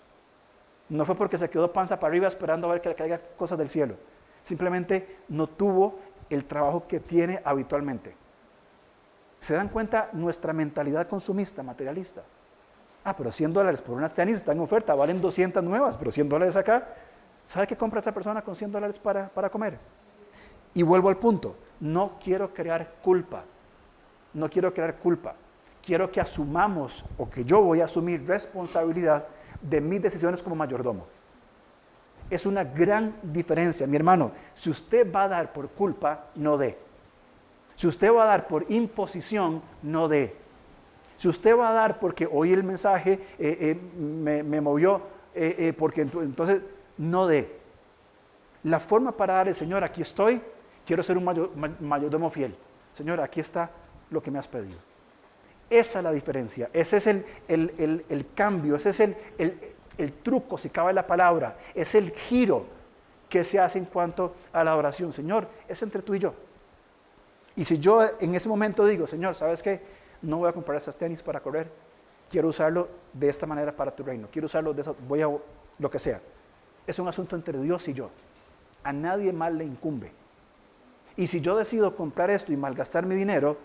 Speaker 1: No fue porque se quedó panza para arriba esperando a ver que le caigan cosas del cielo. Simplemente no tuvo el trabajo que tiene habitualmente. ¿Se dan cuenta nuestra mentalidad consumista, materialista? Ah, pero $100 por unas tenis están en oferta, valen 200 nuevas, pero $100 acá. ¿Sabe qué compra esa persona con $100 para comer? Y vuelvo al punto, no quiero crear culpa. No quiero crear culpa. Quiero que asumamos, o que yo voy a asumir responsabilidad de mis decisiones como mayordomo. Es una gran diferencia, mi hermano. Si usted va a dar por culpa, no dé. Si usted va a dar por imposición, no dé. Si usted va a dar porque oí el mensaje, me movió, porque entonces no dé. La forma para dar es, Señor, aquí estoy, quiero ser un mayordomo fiel. Señor, aquí está lo que me has pedido. Esa es la diferencia, ese es el cambio, ese es el truco, si cabe la palabra, es el giro que se hace en cuanto a la oración. Señor, es entre tú y yo. Y si yo en ese momento digo, Señor, ¿sabes qué? No voy a comprar esas tenis para correr, quiero usarlo de esta manera para tu reino, quiero usarlo de esa, voy a lo que sea. Es un asunto entre Dios y yo. A nadie más le incumbe. Y si yo decido comprar esto y malgastar mi dinero,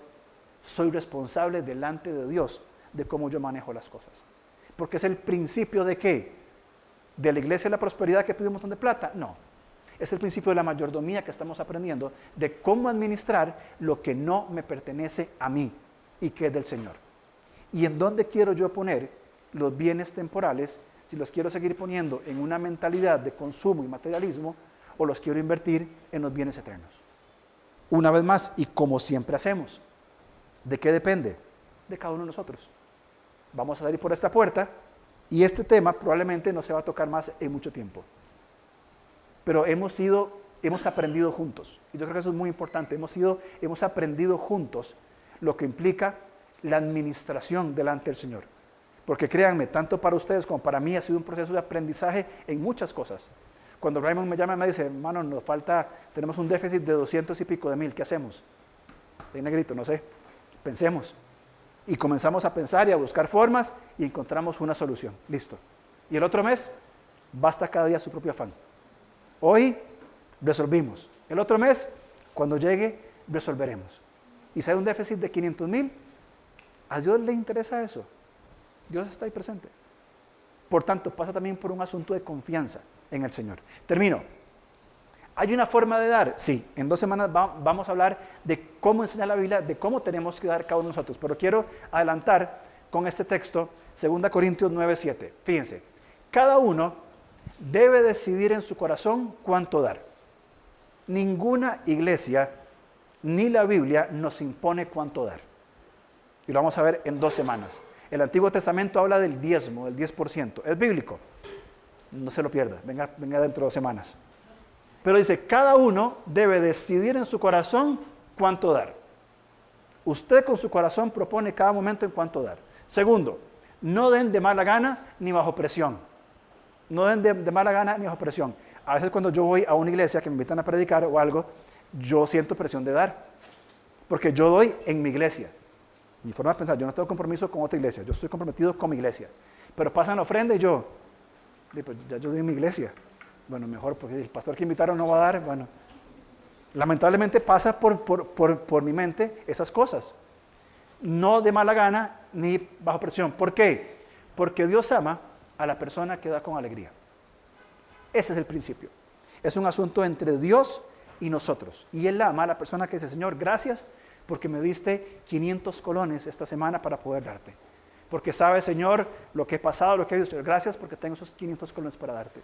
Speaker 1: soy responsable delante de Dios de cómo yo manejo las cosas. Porque es el principio de ¿qué? ¿De la iglesia de la prosperidad que pide un montón de plata? No. Es el principio de la mayordomía que estamos aprendiendo de cómo administrar lo que no me pertenece a mí y que es del Señor. Y en dónde quiero yo poner los bienes temporales, si los quiero seguir poniendo en una mentalidad de consumo y materialismo, o los quiero invertir en los bienes eternos. Una vez más, y como siempre hacemos, ¿de qué depende? De cada uno de nosotros. Vamos a salir por esta puerta y este tema probablemente no se va a tocar más en mucho tiempo. Pero hemos aprendido juntos, y yo creo que eso es muy importante, hemos aprendido juntos lo que implica la administración delante del Señor. Porque créanme, tanto para ustedes como para mí ha sido un proceso de aprendizaje en muchas cosas. Cuando Raymond me llama y me dice, hermano, tenemos un déficit de 200 y pico de mil, ¿qué hacemos? De negrito, no sé, pensemos. Y comenzamos a pensar y a buscar formas y encontramos una solución, listo. Y el otro mes, basta cada día su propio afán. Hoy resolvimos. El otro mes, cuando llegue, resolveremos. Y si hay un déficit de 500,000, ¿a Dios le interesa eso? Dios está ahí presente. Por tanto, pasa también por un asunto de confianza en el Señor. Termino. ¿Hay una forma de dar? Sí. En 2 semanas vamos a hablar de cómo enseñar la Biblia, de cómo tenemos que dar cada uno de nosotros. Pero quiero adelantar con este texto, 2 Corintios 9:7. Fíjense, cada uno debe decidir en su corazón cuánto dar. Ninguna iglesia ni la Biblia nos impone cuánto dar. Y lo vamos a ver en 2 semanas. El Antiguo Testamento habla del diezmo, del 10%. Es bíblico. No se lo pierda. Venga dentro de 2 semanas. Pero dice, cada uno debe decidir en su corazón cuánto dar. Usted con su corazón propone cada momento en cuánto dar. Segundo, no den de mala gana ni bajo presión. No den de mala gana ni bajo presión. A veces cuando yo voy a una iglesia que me invitan a predicar o algo, yo siento presión de dar. Porque yo doy en mi iglesia. Mi forma de pensar, yo no tengo compromiso con otra iglesia, yo estoy comprometido con mi iglesia. Pero pasan la ofrenda y yo ya yo doy en mi iglesia. Bueno, mejor porque el pastor que invitaron no va a dar. Bueno, lamentablemente pasa por mi mente esas cosas. No de mala gana ni bajo presión. ¿Por qué? Porque Dios ama a la persona que da con alegría. Ese es el principio. Es un asunto entre Dios y nosotros. Y Él ama a la persona que dice, Señor, gracias porque me diste 500 colones esta semana para poder darte. Porque sabe, Señor, lo que he pasado, lo que he visto. Gracias porque tengo esos 500 colones para darte.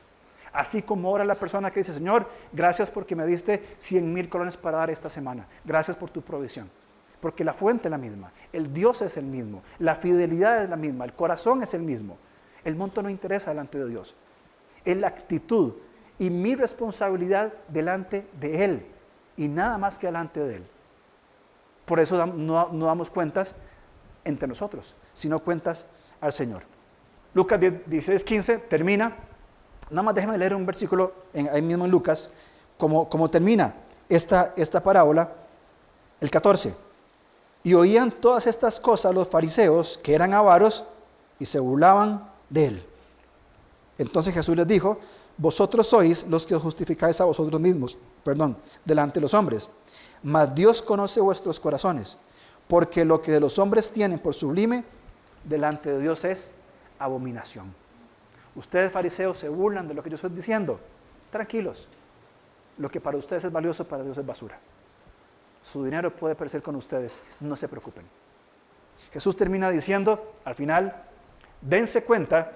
Speaker 1: Así como ora la persona que dice, Señor, gracias porque me diste 100,000 colones para dar esta semana. Gracias por tu provisión. Porque la fuente es la misma, el Dios es el mismo, la fidelidad es la misma, el corazón es el mismo. El monto no interesa delante de Dios. Es la actitud y mi responsabilidad delante de Él y nada más que delante de Él. Por eso no damos cuentas entre nosotros, sino cuentas al Señor. Lucas 16:15 termina. Nada más déjeme leer un versículo ahí mismo en Lucas, como termina esta parábola, el 14. Y oían todas estas cosas los fariseos, que eran avaros, y se burlaban de él. Entonces Jesús les dijo, vosotros sois los que os justificáis a vosotros mismos, delante de los hombres. Mas Dios conoce vuestros corazones, porque lo que de los hombres tienen por sublime, delante de Dios es abominación. Ustedes, fariseos, se burlan de lo que yo estoy diciendo. Tranquilos. Lo que para ustedes es valioso, para Dios es basura. Su dinero puede perecer con ustedes. No se preocupen. Jesús termina diciendo, al final, dense cuenta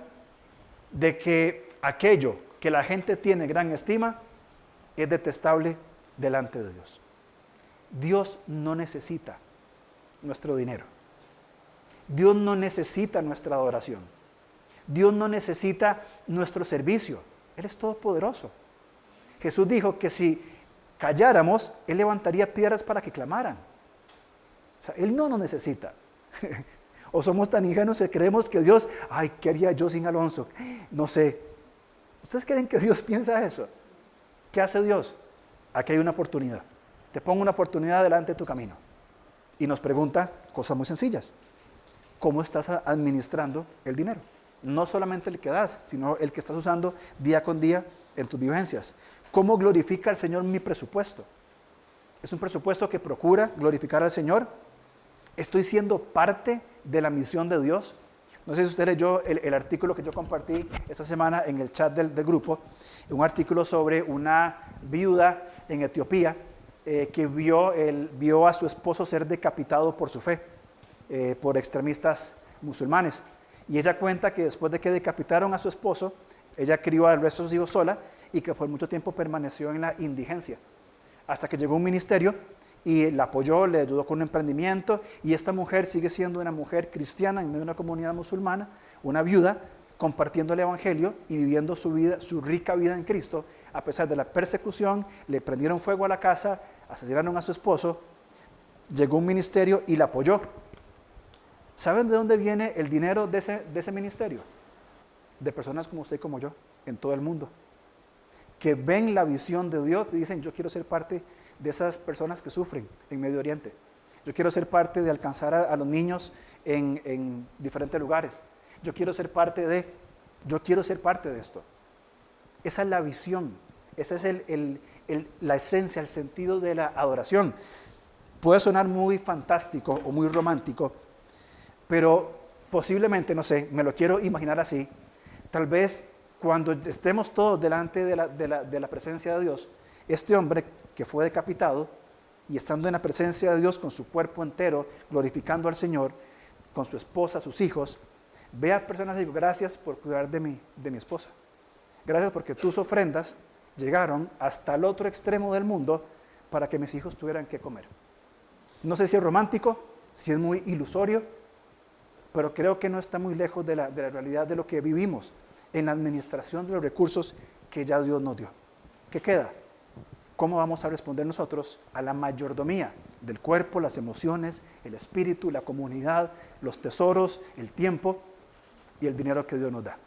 Speaker 1: de que aquello que la gente tiene gran estima es detestable delante de Dios. Dios no necesita nuestro dinero. Dios no necesita nuestra adoración. Dios no necesita nuestro servicio. Él es todopoderoso. Jesús dijo que si calláramos, Él levantaría piedras para que clamaran. O sea, Él no nos necesita. O somos tan ingenuos que creemos que Dios, ¿qué haría yo sin Alonso? No sé. ¿Ustedes creen que Dios piensa eso? ¿Qué hace Dios? Aquí hay una oportunidad. Te pongo una oportunidad delante de tu camino. Y nos pregunta cosas muy sencillas. cómo estás administrando el dinero. No solamente el que das, sino el que estás usando día con día en tus vivencias. ¿Cómo glorifica al Señor mi presupuesto? ¿Es un presupuesto que procura glorificar al Señor? ¿Estoy siendo parte de la misión de Dios? No sé si usted leyó el artículo que yo compartí esta semana en el chat del grupo, un artículo sobre una viuda en Etiopía que vio a su esposo ser decapitado por su fe, por extremistas musulmanes. Y ella cuenta que después de que decapitaron a su esposo, ella crió al resto de sus hijos sola y que por mucho tiempo permaneció en la indigencia. Hasta que llegó un ministerio y la apoyó, le ayudó con un emprendimiento, y esta mujer sigue siendo una mujer cristiana en medio de una comunidad musulmana, una viuda, compartiendo el evangelio y viviendo su vida, su rica vida en Cristo, a pesar de la persecución. Le prendieron fuego a la casa, asesinaron a su esposo, llegó un ministerio y la apoyó. ¿Saben de dónde viene el dinero de ese ministerio? De personas como usted y como yo, en todo el mundo, que ven la visión de Dios y dicen: yo quiero ser parte de esas personas que sufren en Medio Oriente. Yo quiero ser parte de alcanzar a los niños en diferentes lugares. Yo quiero ser parte de esto. Esa es la visión, esa es la esencia, el sentido de la adoración. Puede sonar muy fantástico o muy romántico, pero posiblemente, no sé, me lo quiero imaginar así. Tal vez cuando estemos todos delante de la presencia de Dios, este hombre que fue decapitado, y estando en la presencia de Dios con su cuerpo entero, glorificando al Señor, con su esposa, sus hijos, ve a personas y digo: gracias por cuidar de mi esposa. Gracias porque tus ofrendas llegaron hasta el otro extremo del mundo para que mis hijos tuvieran que comer. No sé si es romántico, si es muy ilusorio, pero creo que no está muy lejos de la realidad de lo que vivimos en la administración de los recursos que ya Dios nos dio. ¿Qué queda? ¿Cómo vamos a responder nosotros a la mayordomía del cuerpo, las emociones, el espíritu, la comunidad, los tesoros, el tiempo y el dinero que Dios nos da?